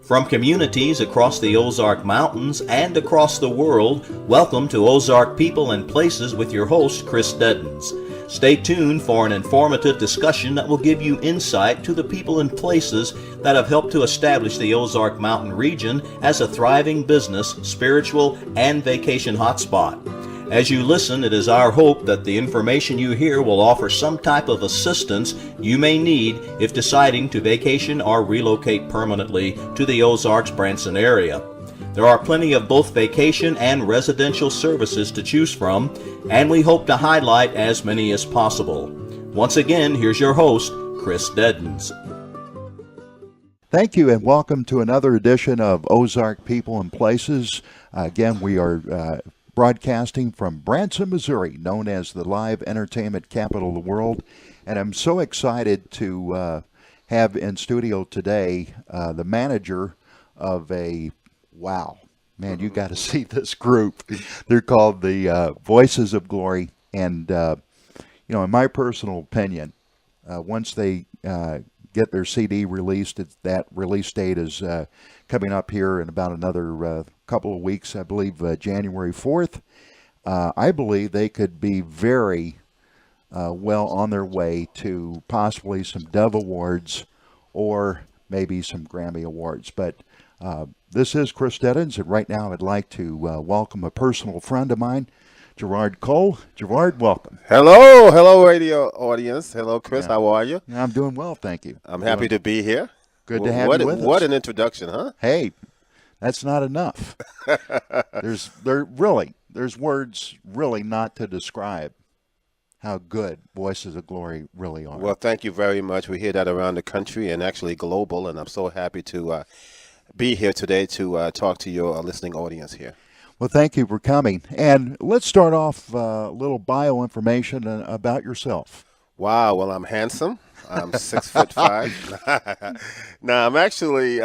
From communities across the Ozark Mountains and across the world, welcome to Ozark People and Places with your host, Chris Deddens. Stay tuned for an informative discussion that will give you insight to the people and places that have helped to establish the Ozark Mountain region as a thriving business, spiritual, and vacation hotspot. As you listen, it is our hope that the information you hear will offer some type of assistance you may need if deciding to vacation or relocate permanently to the Ozarks Branson area. There are plenty of both vacation and residential services to choose from, and we hope to highlight as many as possible. Once again, here's your host, Chris Deddens. Thank you, and welcome to another edition of Ozark People and Places. Again, we are broadcasting from Branson, Missouri, known as the live entertainment capital of the world. And I'm so excited to have in studio today the manager of wow, man, you got to see this group. They're called the Voices of Glory. And, in my personal opinion, once they get their CD released, that release date is coming up here in about another couple of weeks, I believe January 4th. I believe they could be very well on their way to possibly some Dove Awards or maybe some Grammy Awards. But this is Chris Deddens, and right now I'd like to welcome a personal friend of mine, Gerard Cole. Gerard, welcome. Hello, radio audience. Hello, Chris. How are you? I'm doing well, thank you. I'm happy to be here. Good to have you with us. What an introduction, huh? Hey, that's not enough. There's words really not to describe how good Voices of Glory really are. Well, thank you very much. We hear that around the country and actually global, and I'm so happy to be here today to talk to your listening audience here. Well, thank you for coming. And let's start off a little bio information about yourself. Wow. Well, I'm handsome. I'm 6'5". Now, I'm actually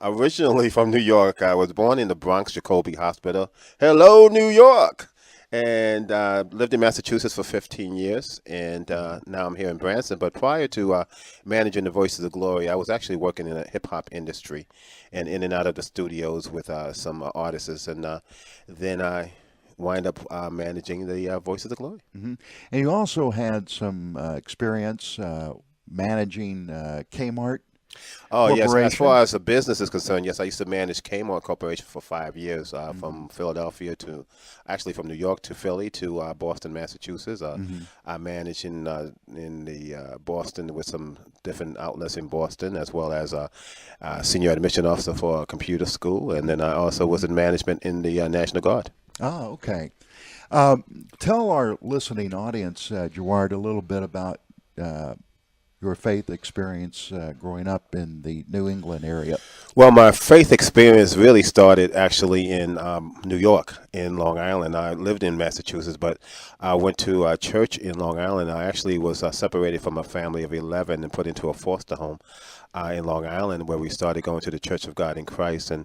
originally from New York. I was born in the Bronx, Jacoby Hospital. Hello, New York. And lived in Massachusetts for 15 years. And now I'm here in Branson. But prior to managing the Voices of Glory, I was actually working in the hip-hop industry and in and out of the studios with some artists. And then I wind up managing the Voices of Glory. Mm-hmm. And you also had some experience managing Kmart. Oh, yes. As far as the business is concerned, yes, I used to manage Kmart Corporation for 5 years, from Philadelphia from New York to Philly to Boston, Massachusetts. I managed in the Boston with some different outlets in Boston, as well as a senior admission officer for a computer school. And then I also was in management in the National Guard. Oh, okay. Tell our listening audience, Gerard, a little bit about your faith experience growing up in the New England area. Well, my faith experience really started actually in New York, in Long Island. I lived in Massachusetts, but I went to a church in Long Island. I actually was separated from a family of 11 and put into a foster home in Long Island, where we started going to the Church of God in Christ. And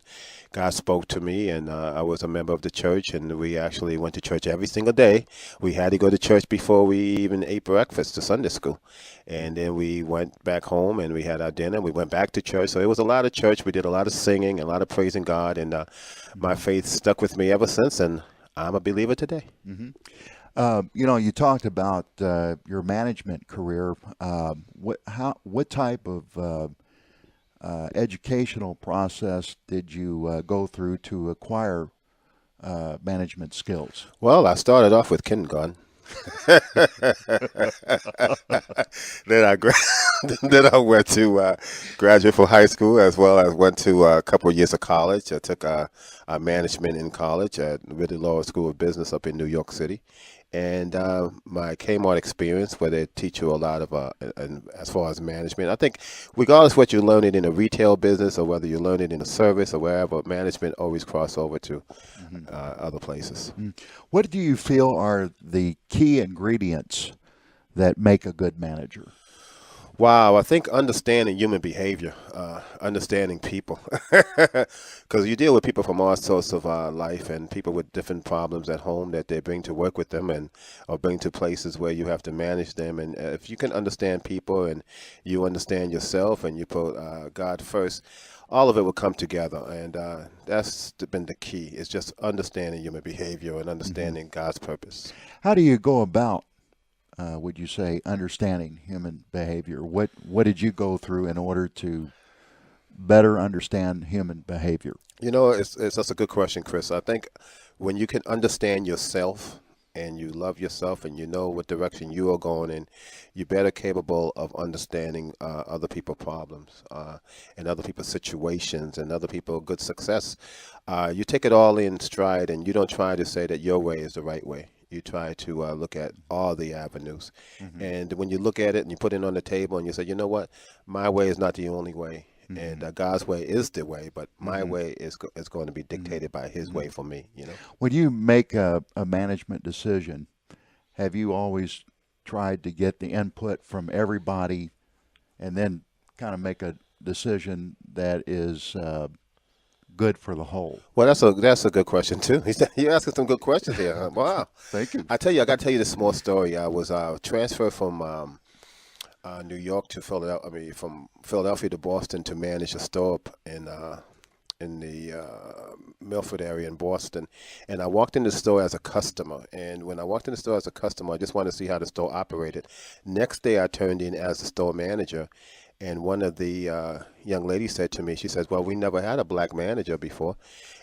God spoke to me, and I was a member of the church, and we actually went to church every single day. We had to go to church before we even ate breakfast to Sunday school. And then we went back home, and we had our dinner. We went back to church. So it was a lot of church. We did a lot of singing, a lot of praising God, and my faith stuck with me ever since, and I'm a believer today. Mm-hmm. You talked about your management career. What type of educational process did you go through to acquire management skills? Well, I started off with kindergarten. Then I went to graduate from high school, as well as went to a couple of years of college. I took management in college at Ridley Law School of Business up in New York City. And my Kmart experience, where they teach you a lot of, as far as management. I think regardless of what you learn it in a retail business or whether you learn it in a service or wherever, management always cross over to other places. What do you feel are the key ingredients that make a good manager? Wow, I think understanding human behavior, understanding people, because you deal with people from all sorts of life and people with different problems at home that they bring to work with them and or bring to places where you have to manage them. And if you can understand people and you understand yourself and you put God first, all of it will come together. And that's been the key. It's just understanding human behavior and understanding God's purpose. How do you go about, would you say, understanding human behavior? What did you go through in order to better understand human behavior? It's that's a good question, Chris. I think when you can understand yourself and you love yourself and you know what direction you are going in, you're better capable of understanding other people's problems and other people's situations and other people's good success. You take it all in stride, and you don't try to say that your way is the right way. You try to look at all the avenues. And when you look at it and you put it on the table and you say, you know what, my way is not the only way. And God's way is the way, but my way is going to be dictated by His way for me. When you make a management decision, have you always tried to get the input from everybody and then kind of make a decision that is good for the whole? Well, that's a good question too. You're asking some good questions here. Huh? Wow. Thank you. I got to tell you this small story. I was transferred from New York to Philadelphia. I mean, from Philadelphia to Boston to manage a store up in the Milford area in Boston. And I walked in the store as a customer. And when I walked in the store as a customer, I just wanted to see how the store operated. Next day, I turned in as the store manager. And one of the young ladies said to me, she says, well, we never had a black manager before.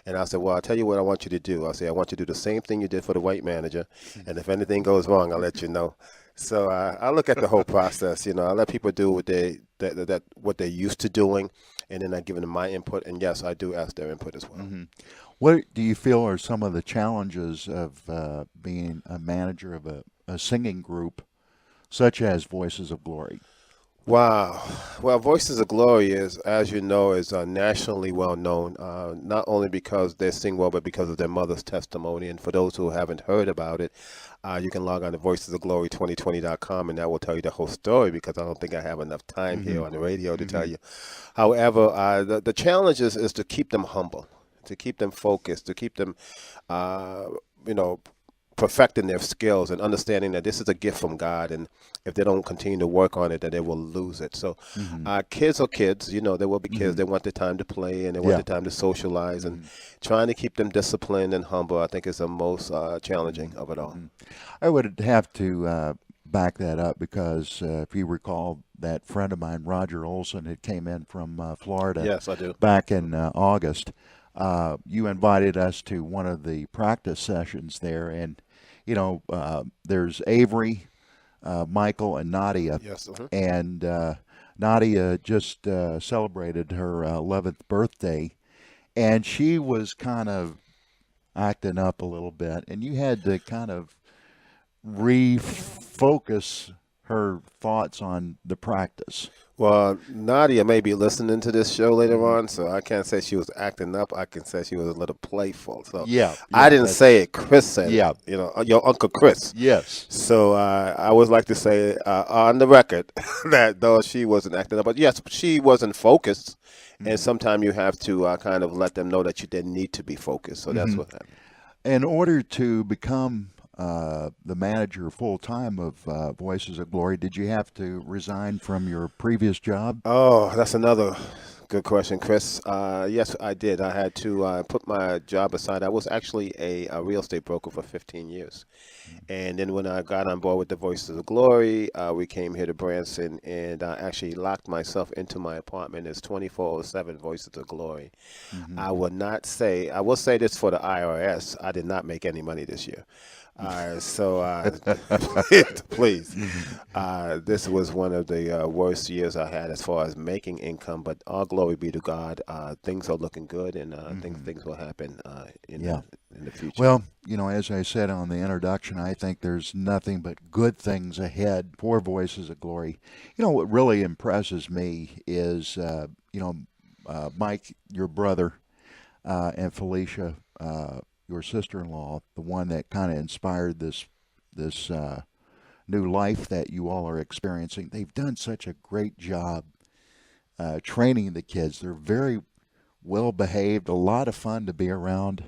And I said, well, I'll tell you what I want you to do. I say, I want you to do the same thing you did for the white manager. And if anything goes wrong, I'll let you know. So I look at the whole process. I let people do what they're used to doing, and then I give them my input. And yes, I do ask their input as well. What do you feel are some of the challenges of being a manager of a singing group, such as Voices of Glory? Wow. Well, Voices of Glory is, as you know, is nationally well known, not only because they sing well, but because of their mother's testimony. And for those who haven't heard about it, you can log on to voicesofglory2020.com, and that will tell you the whole story, because I don't think I have enough time here on the radio to tell you. However, the challenge is to keep them humble, to keep them focused, to keep them, perfecting their skills and understanding that this is a gift from God, and if they don't continue to work on it, then they will lose it. So kids are kids. There will be kids that want the time to play and they want the time to socialize, and trying to keep them disciplined and humble, I think, is the most challenging of it all. I would have to back that up, because if you recall, that friend of mine, Roger Olson, had came in from Florida. Yes, I do. Back in August. You invited us to one of the practice sessions there, and there's Avery, Michael, and Nadia. Yes. And Nadia just celebrated her 11th birthday, and she was kind of acting up a little bit, and you had to kind of refocus her thoughts on the practice. Well, Nadia may be listening to this show later on, so I can't say she was acting up. I can say she was a little playful. So I didn't say it. Chris said it. Your Uncle Chris. Yes. So I always like to say on the record that though she wasn't acting up, but yes, she wasn't focused. And sometimes you have to kind of let them know that you didn't need to be focused. So that's what happened. In order to become the manager full-time of Voices of Glory, did you have to resign from your previous job? Oh, that's another good question, Chris. Yes, I did. I had to put my job aside. I was actually a real estate broker for 15 years. And then when I got on board with the Voices of Glory, we came here to Branson, and I actually locked myself into my apartment. It's 2407 Voices of Glory. I will say this for the IRS. I did not make any money this year. Please. This was one of the worst years I had as far as making income, but all glory be to God. Things are looking good, and I think things will happen in the future. Well, as I said on the introduction, I think there's nothing but good things ahead for Voices of Glory. What really impresses me is, Mike, your brother, and Felicia, your sister-in-law, the one that kind of inspired this new life that you all are experiencing. They've done such a great job training the kids. They're very well behaved, a lot of fun to be around.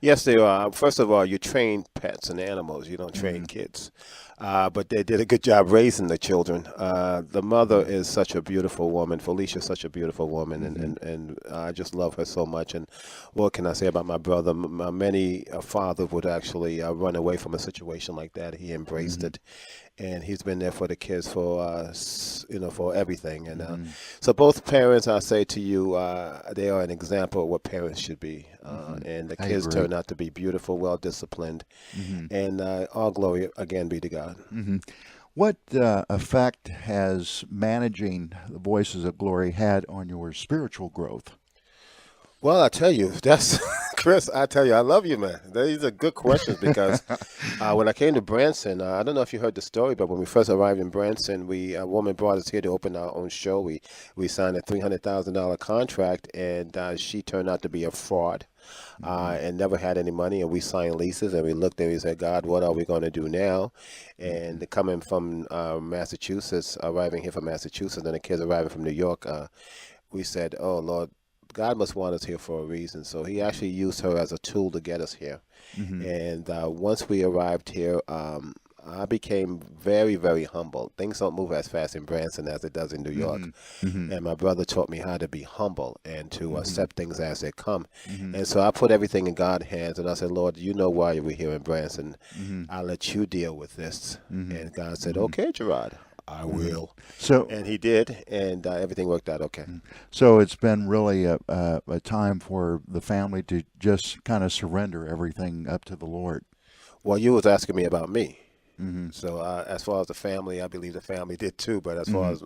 Yes, they are. First of all, you train pets and animals. You don't train kids. but they did a good job raising the children. The mother is such a beautiful woman. Felicia's such a beautiful woman, and I just love her so much. And what can I say about my brother? Many a father would actually run away from a situation like that. He embraced it, and he's been there for the kids for for everything. And so both parents, I say to you, they are an example of what parents should be. And the I kids agree. turn out to be beautiful, well disciplined, and all glory again be to God. What effect has managing the Voices of Glory had on your spiritual growth? Well, I tell you, that's Chris. I tell you, I love you, man. These are good questions because when I came to Branson, I don't know if you heard the story, but when we first arrived in Branson, a woman brought us here to open our own show. We signed a $300,000 contract, and she turned out to be a fraud. And never had any money, and we signed leases, and we looked and we said, God, what are we going to do now? And coming from Massachusetts, arriving here from Massachusetts, and the kids arriving from New York, we said, oh, Lord, God must want us here for a reason. So he actually used her as a tool to get us here. And once we arrived here, I became very, very humble. Things don't move as fast in Branson as it does in New York. And my brother taught me how to be humble and to accept things as they come. And so I put everything in God's hands, and I said, Lord, you know why we're here in Branson. I'll let you deal with this. And God said, okay, Gerard, I will. So, And he did, and everything worked out okay. so it's been really a time for the family to just kind of surrender everything up to the Lord. Well, you was asking me about me. So as far as the family, I believe the family did too. But as far as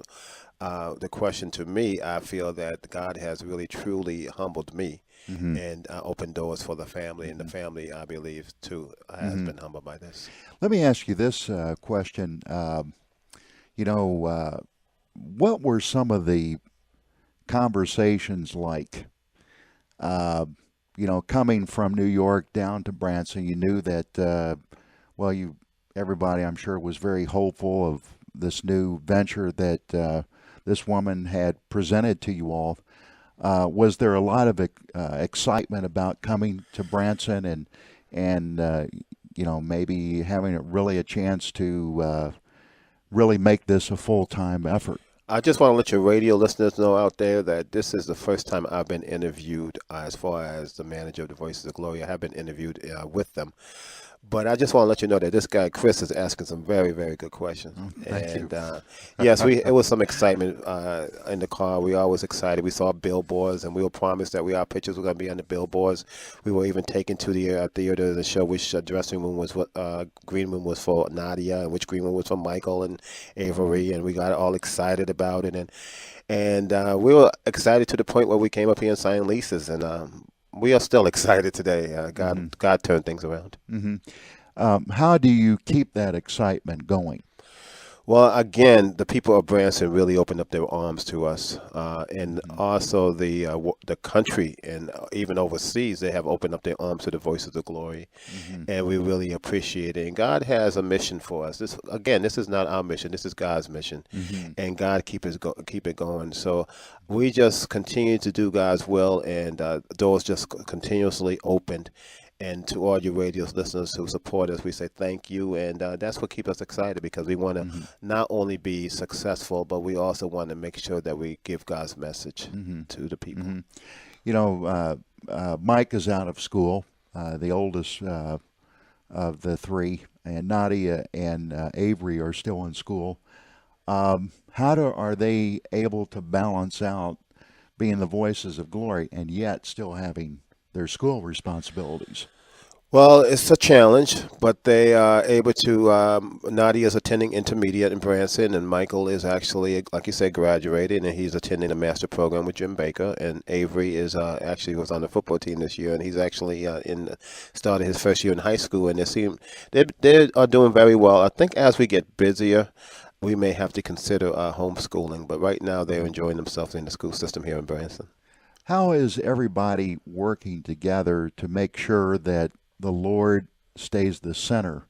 the question to me, I feel that God has really truly humbled me and opened doors for the family. And the family, I believe, too, has been humbled by this. Let me ask you this question. What were some of the conversations like? Coming from New York down to Branson, you knew that, everybody, I'm sure, was very hopeful of this new venture that this woman had presented to you all. Was there a lot of excitement about coming to Branson and maybe having really a chance to really make this a full-time effort? I just want to let your radio listeners know out there that this is the first time I've been interviewed as far as the manager of the Voices of Glory. I have been interviewed with them. But I just want to let you know that this guy, Chris, is asking some very, very good questions. Thank you. Yes, it was some excitement in the car. We were always excited. We saw billboards, and we were promised that our pictures were going to be on the billboards. We were even taken to the theater to show which dressing room was what green room was for Nadia, and which green room was for Michael and Avery, and we got all excited about it. And we were excited to the point where we came up here and signed leases, and we are still excited today. God turned things around. How do you keep that excitement going? Well, again, the people of Branson really opened up their arms to us, and also the country and even overseas, they have opened up their arms to the Voices of Glory, and we really appreciate it. And God has a mission for us. This is not our mission. This is God's mission, and God keep it going. So we just continue to do God's will, and doors just continuously opened. And to all your radio listeners who support us, we say thank you. And that's what keeps us excited, because we want to not only be successful, but we also want to make sure that we give God's message to the people. Mike is out of school, the oldest of the three, and Nadia and Avery are still in school. Are they able to balance out being the Voices of Glory and yet still having their school responsibilities? Well, it's a challenge, but they are able to. Nadia is attending intermediate in Branson, and Michael is actually, like you said, graduated, and he's attending a master program with Jim Baker. And Avery is actually was on the football team this year, and he's actually started his first year in high school. And they are doing very well. I think as we get busier, we may have to consider homeschooling, but right now they're enjoying themselves in the school system here in Branson. How is everybody working together to make sure that the Lord stays the center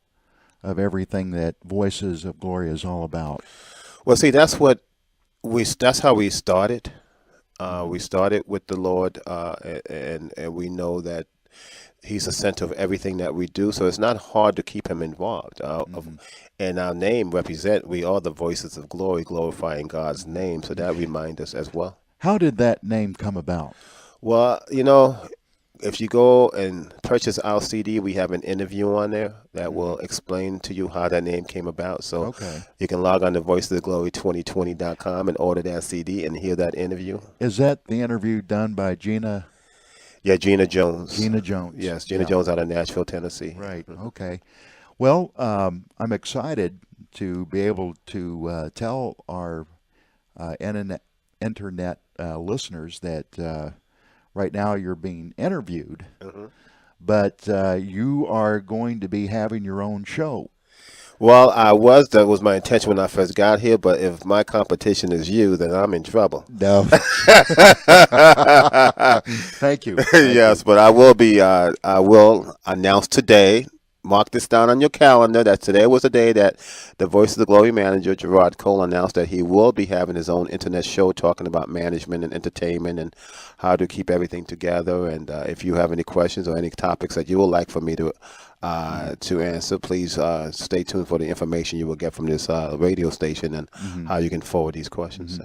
of everything that Voices of Glory is all about? Well, see, that's how we started. We started with the Lord, and we know that he's the center of everything that we do. So it's not hard to keep him involved. And our name we are the voices of glory, glorifying God's name. So that reminds us as well. How did that name come about? Well, if you go and purchase our CD, we have an interview on there that will explain to you how that name came about. So you can log on to voicesoftheglory2020.com and order that CD and hear that interview. Is that the interview done by Gina? Yeah, Gina Jones. Gina Jones. Yes, Gina Jones out of Nashville, Tennessee. Right. Okay. Well, I'm excited to be able to tell our internet listeners that right now you're being interviewed, but you are going to be having your own show. Well, that was my intention when I first got here, but if my competition is you, then I'm in trouble. No. Thank you. Yes, but I will announce today. Mark this down on your calendar that today was the day that the Voice of the Glory manager, Gerard Cole, announced that he will be having his own internet show talking about management and entertainment and how to keep everything together. And if you have any questions or any topics that you would like for me to answer, please stay tuned for the information you will get from this radio station and how you can forward these questions.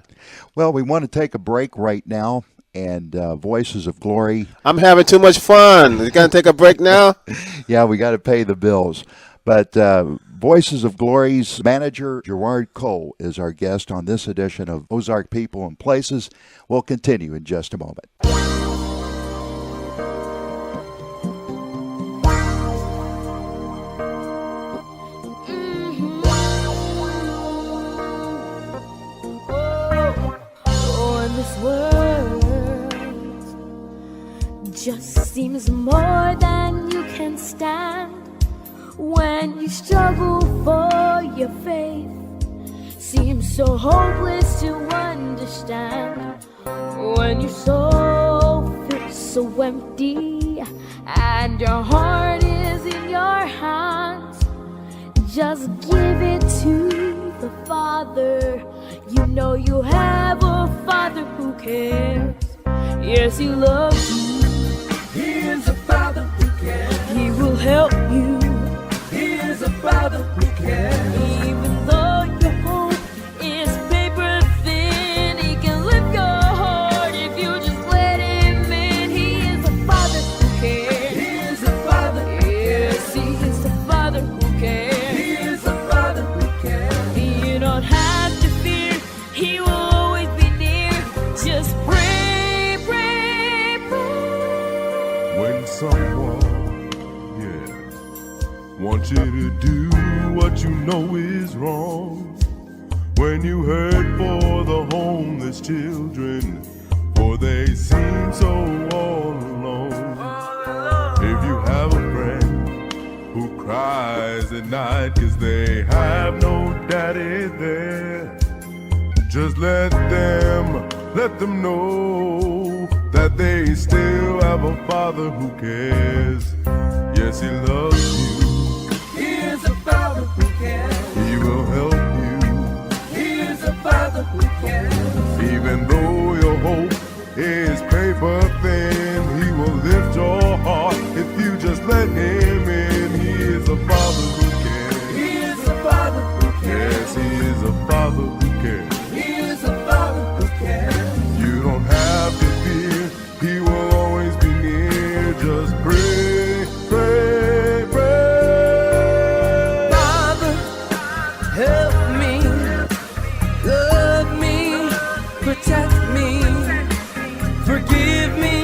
Well, we want to take a break right now. And Voices of Glory. I'm having too much fun. You got to take a break now? Yeah, we got to pay the bills. But Voices of Glory's manager, Gerard Cole, is our guest on this edition of Ozark People and Places. We'll continue in just a moment. Just seems more than you can stand when you struggle for your faith. Seems so hopeless to understand when your soul feels so empty and your heart is in your hands. Just give it to the Father. You know you have a Father who cares. Yes, He loves you. He is a Father who cares. He will help you. He is a Father who cares. Even though your hope is paper thin, He can lift your heart if you just let Him in. He is a Father who cares. He is a Father who Yes, He is a Father who cares. He is a Father who cares. You don't have to fear. He will always be near. Just pray, pray, pray. When someone, wants you to do what you know is wrong. When you hurt for the homeless children, for they seem so all alone. If you have a friend who cries at night 'cause they have no daddy there, just let them know that they still have a Father who cares. Yes, He loves you. He is a Father who cares. He will help you. He is a Father who cares. Even though your hope is paper thin, He will lift your heart if you just let Him in. He is a Father who cares. He is a Father who cares. Yes, He is a Father who cares. He is a Father who cares. You don't have to fear. He will always be near. Just pray, pray, pray. Father, help me, love me, protect me, forgive me.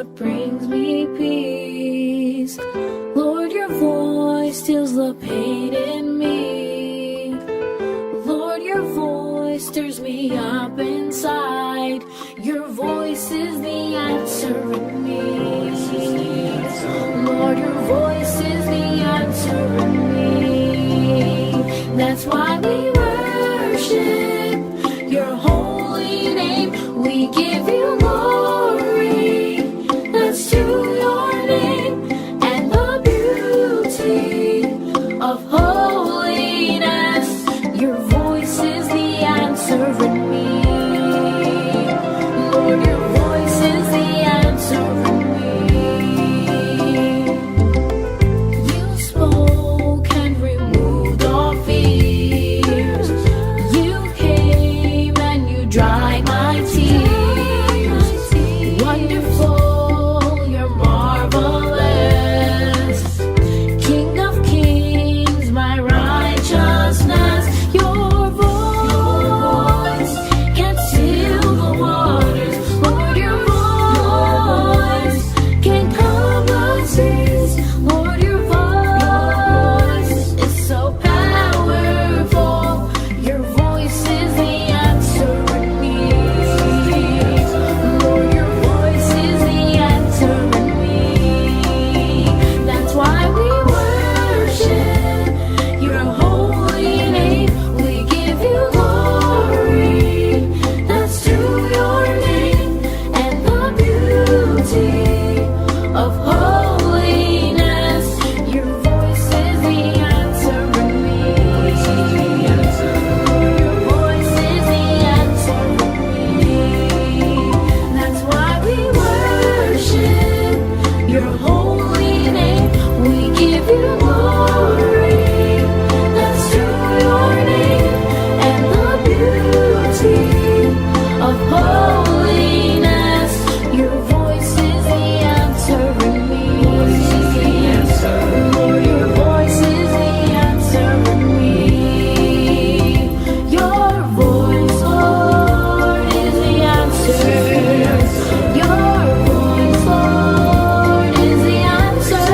what brings me peace. Lord, your voice stills the pain in me. Lord, your voice stirs me up inside. Your voice is the answer in me. Lord, your voice is the answer in me. That's why we worship your holy name. We give you glory. That's to your name and the beauty of holiness. Your voice is the answer in me. Lord, your voice is the answer in me. You spoke and removed all fears. You came and you dried my tears. Wonderful, you're marvelous. King of kings, my righteousness. Your voice can still the waters. Lord, your voice can calm the seas. Lord, your voice is so powerful. Your voice is the answer in me. Lord, your voice is the answer in me. That's why we worship your holy name. We give you glory. That's to your name and the beauty of holiness. Your voice is the answer in me. Your voice is the answer in me. That's why we worship your holy name. We give you glory. That's to your name and the beauty of holiness. Your voice is the answer in me. Lord, your voice is the answer in me. Your voice, Lord, is the answer. Your voice, Lord, is the answer.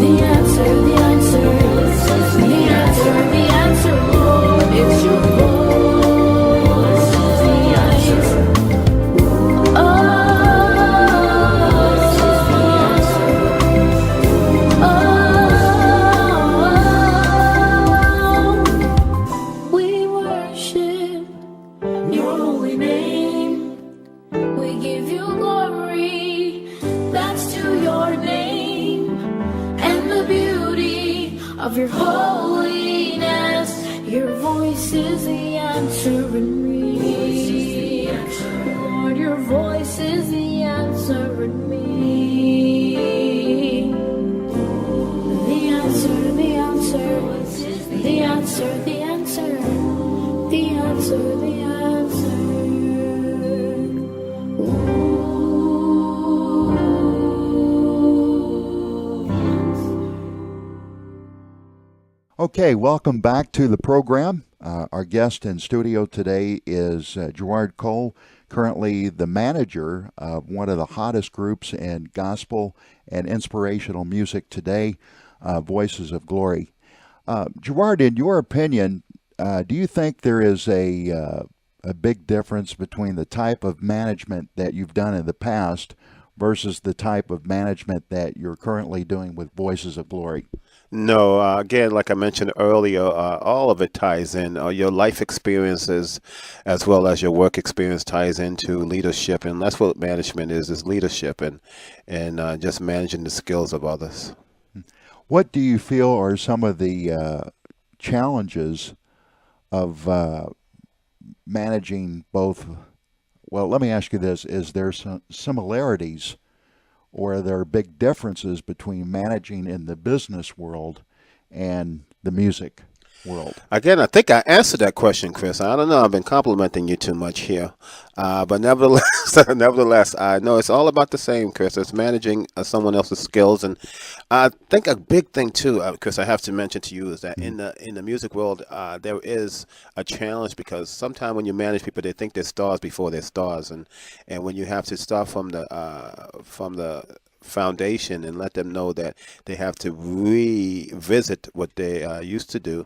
The answer, the answer, the answer, the answer, Lord, it's your voice is the answer. Oh, we worship your holy name. We give you glory. That's to your name and the beauty of your holiness. Your voice is the answer in me. Lord, your voice is the answer in me. The answer, the answer, the answer, the answer, the answer, the answer. Okay, welcome back to the program. Our guest in studio today is Gerard Cole, currently the manager of one of the hottest groups in gospel and inspirational music today, Voices of Glory. Gerard, in your opinion, do you think there is a big difference between the type of management that you've done in the past versus the type of management that you're currently doing with Voices of Glory? No, again, like I mentioned earlier, all of it ties in. Your life experiences as well as your work experience ties into leadership, and that's what management is leadership and just managing the skills of others. What do you feel are some of the challenges of managing both? Well, let me ask you this. Is there some similarities or are there big differences between managing in the business world and the music world? Again, I think I answered that question, Chris. I don't know. I've been complimenting you too much here, but nevertheless, I know it's all about the same, Chris. It's managing someone else's skills, and I think a big thing too, Chris, I have to mention to you is that in the music world, there is a challenge because sometimes when you manage people, they think they're stars before they're stars, and when you have to start from the foundation and let them know that they have to revisit what they used to do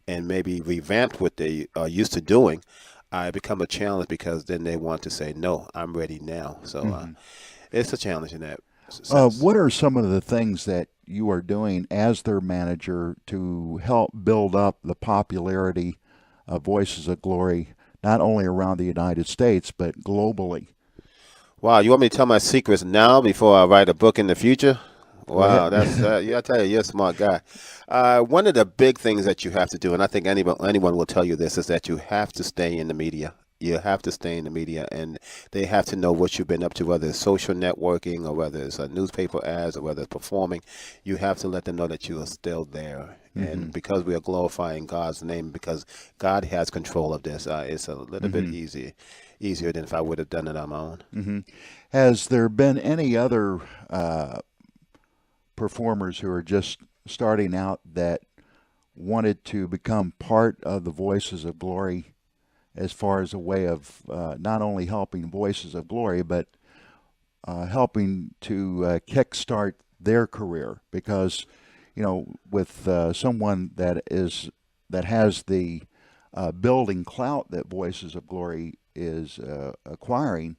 and maybe revamp what they are used to doing, it become a challenge because then they want to say, no, I'm ready now. So it's a challenge in that sense. What are some of the things that you are doing as their manager to help build up the popularity of Voices of Glory, not only around the United States, but globally? Wow, you want me to tell my secrets now before I write a book in the future? Wow, that's yeah. I tell you, you're a smart guy. One of the big things that you have to do, and I think anyone will tell you this, is that you have to stay in the media. You have to stay in the media, and they have to know what you've been up to, whether it's social networking or whether it's newspaper ads or whether it's performing. You have to let them know that you are still there. And because we are glorifying God's name, because God has control of this, it's a little bit easier than if I would have done it on my own. Has there been any other performers who are just starting out that wanted to become part of the Voices of Glory as far as a way of not only helping Voices of Glory, but helping to kickstart their career? Because, you know, with someone that has the building clout that Voices of Glory is acquiring,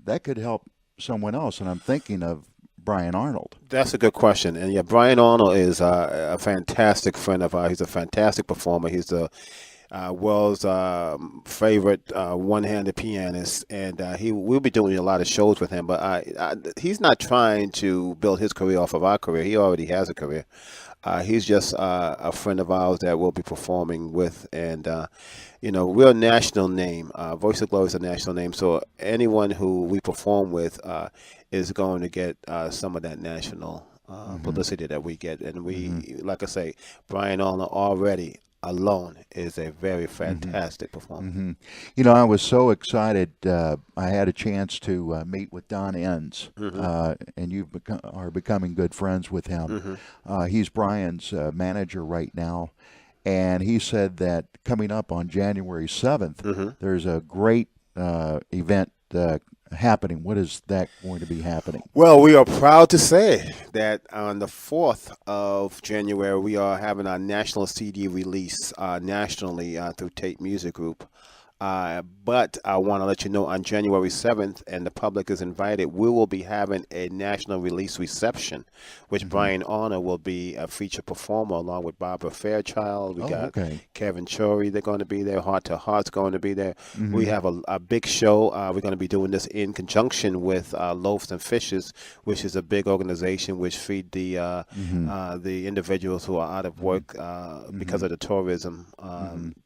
that could help someone else. And I'm thinking of Brian Arnold. That's a good question. And yeah, Brian Arnold is a fantastic friend of ours. He's a fantastic performer. He's the world's favorite one-handed pianist, and we'll be doing a lot of shows with him. But he's not trying to build his career off of our career. He already has a career. He's just a friend of ours that we'll be performing with, and we're a national name. Voice of Glory is a national name, so anyone who we perform with is going to get some of that national publicity that we get. And we, like I say, Brian Arnold already alone is a very fantastic performer. You know, I was so excited. I had a chance to meet with Don Enns, and you are becoming good friends with him. He's Brian's manager right now, and he said that coming up on January 7th, there's a great event happening. What is that going to be happening? Well, we are proud to say that on the 4th of January, we are having our national CD release nationally through Tate Music Group. But I want to let you know on January 7th, and the public is invited, we will be having a national release reception, which Brian Arnold will be a featured performer along with Barbara Fairchild. We got Kevin Chory, they're going to be there. Heart to Heart's going to be there. We have a big show. We're going to be doing this in conjunction with Loaves and Fishes, which is a big organization which feed the individuals who are out of work because of the tourism.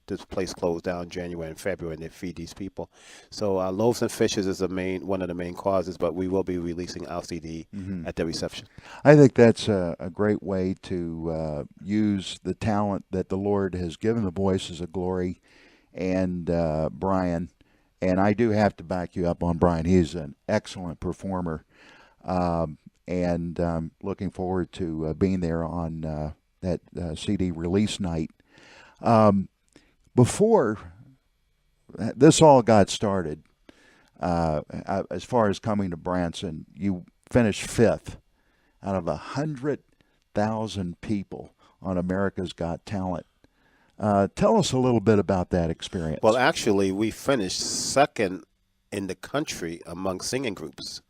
This place closed down January and February, and they feed these people. So Loaves and Fishes is one of the main causes, but we will be releasing our CD at the reception. I think that's a great way to use the talent that the Lord has given the Voices of Glory and Brian. And I do have to back you up on Brian. He's an excellent performer. And I'm looking forward to being there on that CD release night. Before this all got started, as far as coming to Branson, you finished 5th out of 100,000 people on America's Got Talent. Tell us a little bit about that experience. Well, actually, we finished 2nd in the country among singing groups.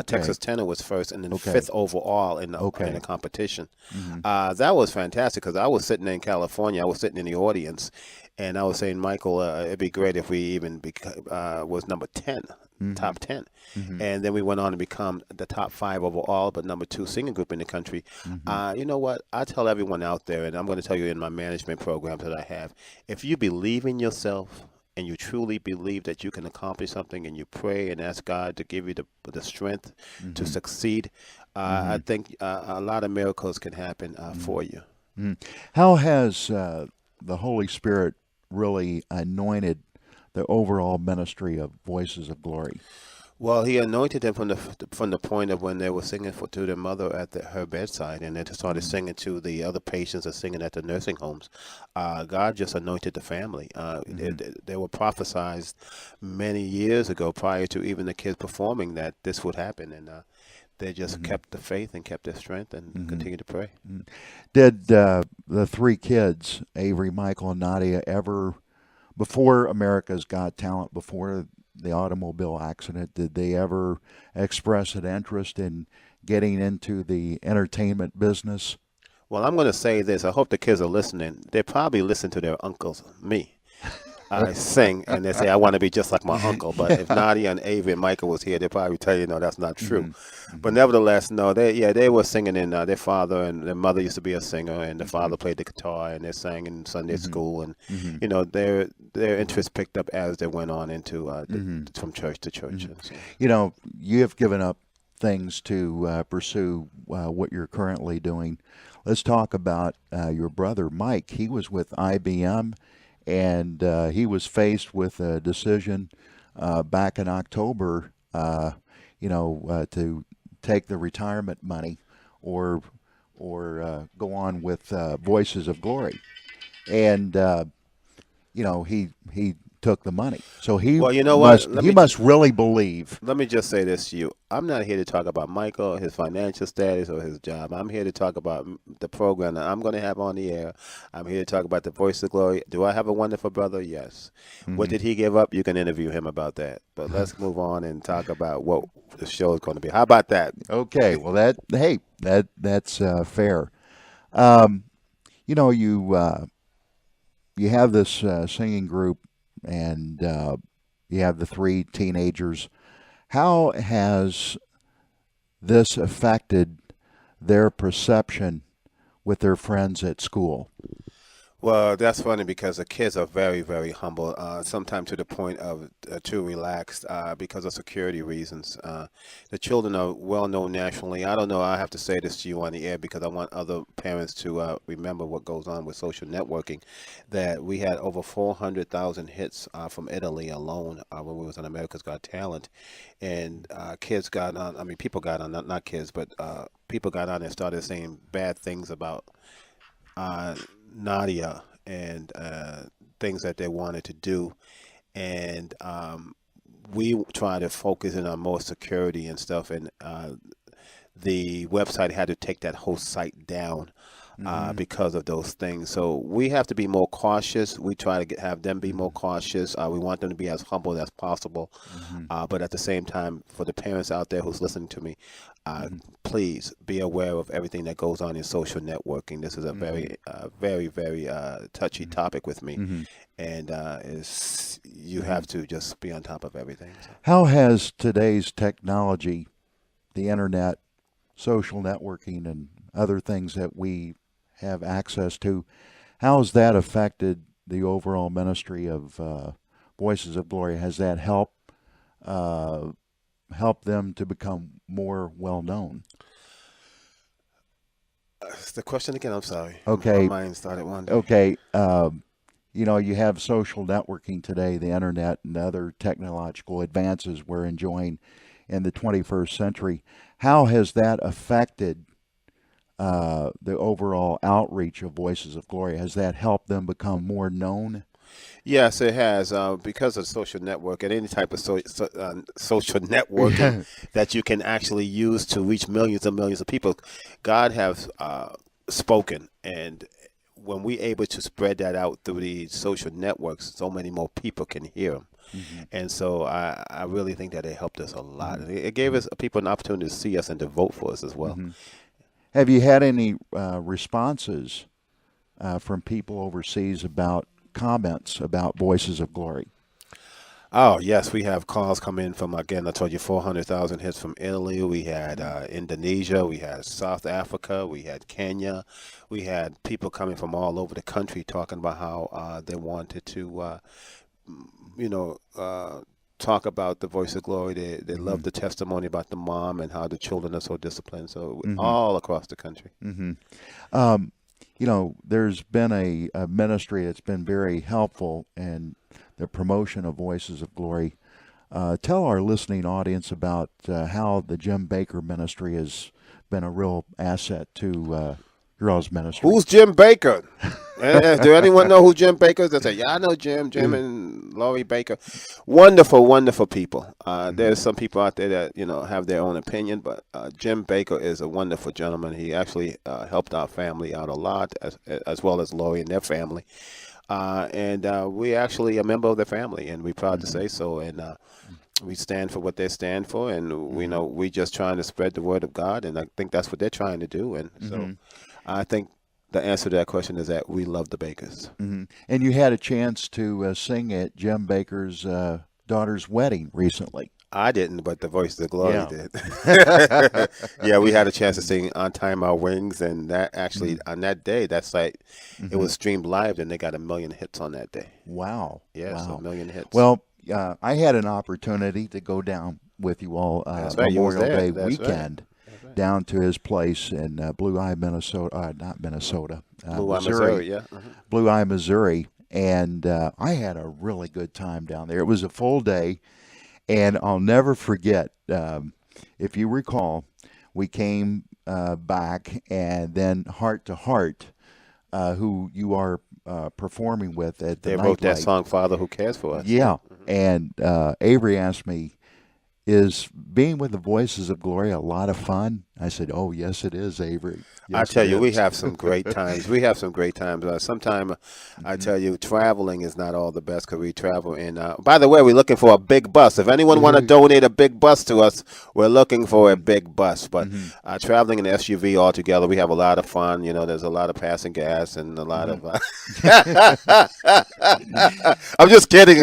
Texas Tenor was 1st, and then 5th overall in the competition. That was fantastic because I was sitting in California. I was sitting in the audience, and I was saying, Michael, it'd be great if we even was number 10, top 10. And then we went on to become the top 5 overall, but number 2 singing group in the country. You know what? I tell everyone out there, and I'm going to tell you in my management programs that I have, if you believe in yourself, and you truly believe that you can accomplish something, and you pray and ask God to give you the strength to succeed, I think a lot of miracles can happen for you. How has the Holy Spirit really anointed the overall ministry of Voices of Glory? Well, he anointed them from the point of when they were singing to their mother at her bedside, and then they started singing to the other patients and singing at the nursing homes. God just anointed the family. They were prophesized many years ago, prior to even the kids performing, that this would happen, and they just kept the faith and kept their strength and continued to pray. Did the three kids, Avery, Michael, and Nadia, ever, before America's Got Talent, before the automobile accident, did they ever express an interest in getting into the entertainment business? Well, I'm going to say this. I hope the kids are listening. They probably listen to their uncles, me. I sing, and they say, I want to be just like my uncle. But if Nadia and Avery and Michael was here, they'd probably tell you, no, that's not true. But nevertheless, no, they were singing, and their father and their mother used to be a singer, and the father played the guitar, and they sang in Sunday school. And, their interest picked up as they went on into from church to church. So. You have given up things to pursue what you're currently doing. Let's talk about your brother, Mike. He was with IBM. And he was faced with a decision back in October, to take the retirement money or go on with Voices of Glory. And, he took the money. So he must really believe. Let me just say this to you. I'm not here to talk about Michael, his financial status, or his job. I'm here to talk about the program that I'm going to have on the air. I'm here to talk about the Voice of Glory. Do I have a wonderful brother? Yes. What did he give up? You can interview him about that. But let's move on and talk about what the show is going to be. How about that? Okay. Well, that's fair. You have this singing group, and you have the three teenagers. How has this affected their perception with their friends at school? Well, that's funny because the kids are very, very humble, sometimes to the point of too relaxed because of security reasons. The children are well known nationally. I don't know, I have to say this to you on the air because I want other parents to remember what goes on with social networking, that we had over 400,000 hits from Italy alone when we was on America's Got Talent. And kids got on, people got on, not kids, but people got on and started saying bad things about Nadia and things that they wanted to do, and we try to focus in on more security and stuff, and the website had to take that whole site down because of those things. So we have to be more cautious. We try to have them be more cautious. We want them to be as humble as possible, but at the same time, for the parents out there who's listening to me, please be aware of everything that goes on in social networking. This is a very, very, very touchy topic with me, and you have to just be on top of everything. So. How has today's technology, the internet, social networking, and other things that we have access to, how has that affected the overall ministry of Voices of Glory? Has that helped them to become more well known? The question again, I'm sorry. Okay. My mind started wandering. Okay. You have social networking today, the internet, and other technological advances we're enjoying in the 21st century. How has that affected the overall outreach of Voices of Glory? Has that helped them become more known? Yes, it has, because of social network and any type of social networking that you can actually use to reach millions and millions of people. God has spoken, and when we're able to spread that out through the social networks, so many more people can hear them. And so I really think that it helped us a lot. It gave us people an opportunity to see us and to vote for us as well. Have you had any responses from people overseas about comments about Voices of Glory? Oh, yes, we have calls come in from, again, I told you 400,000 hits from Italy. We had Indonesia. We had South Africa. We had Kenya. We had people coming from all over the country talking about how they wanted to, talk about the Voice of Glory. They love the testimony about the mom and how the children are so disciplined. So all across the country. there's been a ministry that's been very helpful in the promotion of Voices of Glory. Tell our listening audience about how the Jim Baker ministry has been a real asset to your all's ministry. Who's Jim Baker? Do anyone know who Jim Baker is? They say, yeah, I know Jim and Laurie Baker. Wonderful, wonderful people. There's some people out there that, have their own opinion, but Jim Baker is a wonderful gentleman. He actually helped our family out a lot, as well as Laurie and their family. And we're actually a member of the family, and we're proud to say so. And we stand for what they stand for, and we just trying to spread the word of God, and I think that's what they're trying to do. And so I think the answer to that question is that we love the Bakers. And you had a chance to sing at Jim Baker's daughter's wedding recently. I didn't, but the Voices of Glory did. Yeah, we had a chance to sing "On Time Our Wings," and that actually on that day, that site, it was streamed live, and they got 1 million hits on that day. Wow! Yes, wow. 1 million hits. Well, I had an opportunity to go down with you all Memorial Day weekend down to his place in Blue Eye, Minnesota. Not Minnesota. Blue Eye, Missouri. Yeah. Blue Eye, Missouri, and I had a really good time down there. It was a full day. And I'll never forget, if you recall, we came back, and then Heart to Heart, who you are performing with at the They wrote that song, Father Who Cares For Us. Yeah, and Avery asked me, is being with the Voices of Glory a lot of fun? I said, oh, yes, it is, Avery. Yes, I tell you, we have some great times. We have some great times. Sometimes, I tell you, traveling is not all the best because we travel in. By the way, we're looking for a big bus. If anyone want to donate a big bus to us, we're looking for a big bus. But traveling in an SUV altogether, we have a lot of fun. There's a lot of passing gas and a lot of... I'm just kidding.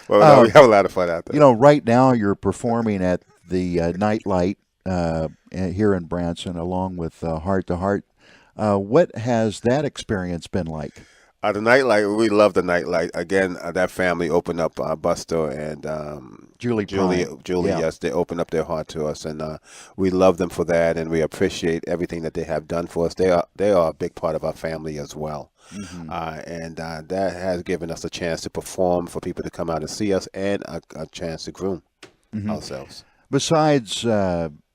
Well, we have a lot of fun out there. Right now you're performing at the Nightlight here in Branson, along with Heart to Heart. What has that experience been like? The Nightlight, we love the Nightlight. Again, that family opened up Buster and Julie. Yeah. Yes, they opened up their heart to us, and we love them for that, and we appreciate everything that they have done for us. They are a big part of our family as well. And that has given us a chance to perform, for people to come out and see us, and a chance to groom ourselves. Besides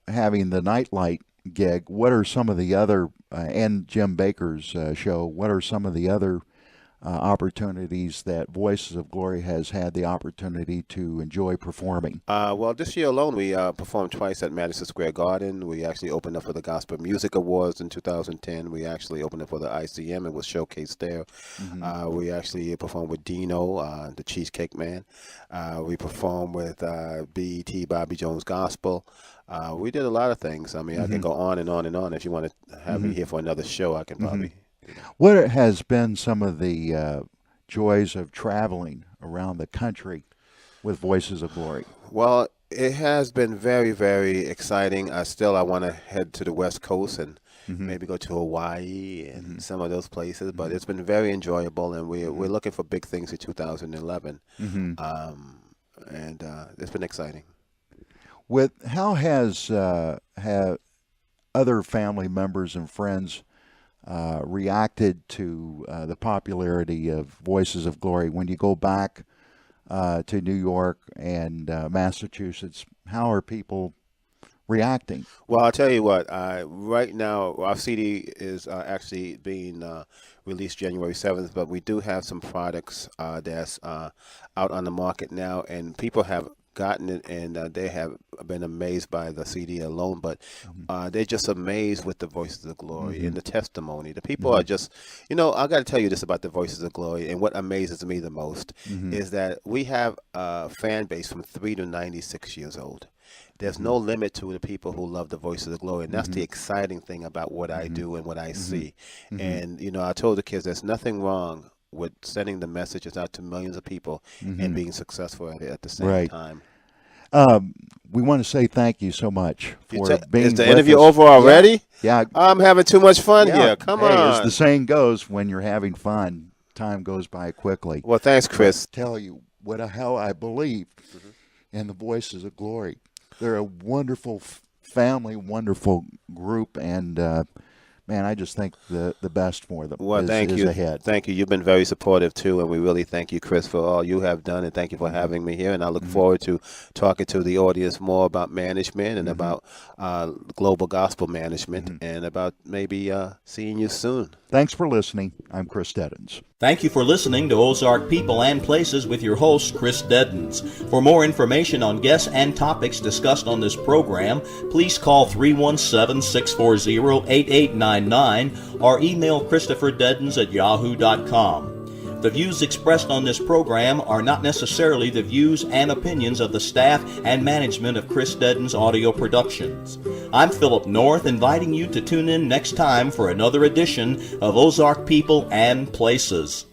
having the Nightlight gig, what are some of the other, and Jim Baker's show, what are some of the other opportunities that Voices of Glory has had the opportunity to enjoy performing? Well, this year alone, we performed twice at Madison Square Garden. We actually opened up for the Gospel Music Awards in 2010. We actually opened up for the ICM. It was showcased there. We actually performed with Dino, the Cheesecake Man. We performed with BET, Bobby Jones Gospel. We did a lot of things. I mean, I can go on and on and on. If you want to have me here for another show, I can probably... What has been some of the joys of traveling around the country with Voices of Glory? Well, it has been very, very exciting. I want to head to the West Coast and maybe go to Hawaii and some of those places. But it's been very enjoyable, and we're looking for big things in 2011. And it's been exciting. With how has have other family members and friends reacted to the popularity of Voices of Glory when you go back to New York and Massachusetts? How are people reacting? Well, I'll tell you what, right now our CD is actually being released January 7th, but we do have some products that's out on the market now, and people have gotten it, and they have been amazed by the CD alone, but they're just amazed with the Voices of Glory and the testimony. The people are just, I got to tell you this about the Voices of Glory, and what amazes me the most is that we have a fan base from 3 to 96 years old. There's no limit to the people who love the Voices of Glory, and that's the exciting thing about what I do and what I see. And, I told the kids there's nothing wrong with sending the messages out to millions of people and being successful at it at the same time. We want to say thank you so much for being Is the with interview us. over already? Yeah. I'm having too much fun here. Come on. As the saying goes, when you're having fun, time goes by quickly. Well, thanks, Chris. I'll tell you how I believe in the Voices of Glory. They're a wonderful family, wonderful group, and man, I just think the best for them Well, thank is you. ahead. Thank you. You've been very supportive, too, and we really thank you, Chris, for all you have done, and thank you for having me here. And I look forward to talking to the audience more about management and about global gospel management and about maybe seeing you soon. Thanks for listening. I'm Chris Deddens. Thank you for listening to Ozark People and Places with your host, Chris Deddens. For more information on guests and topics discussed on this program, please call 317-640-8899 or email ChristopherDeddens@yahoo.com. The views expressed on this program are not necessarily the views and opinions of the staff and management of Chris Deddens Audio Productions. I'm Philip North, inviting you to tune in next time for another edition of Ozark People and Places.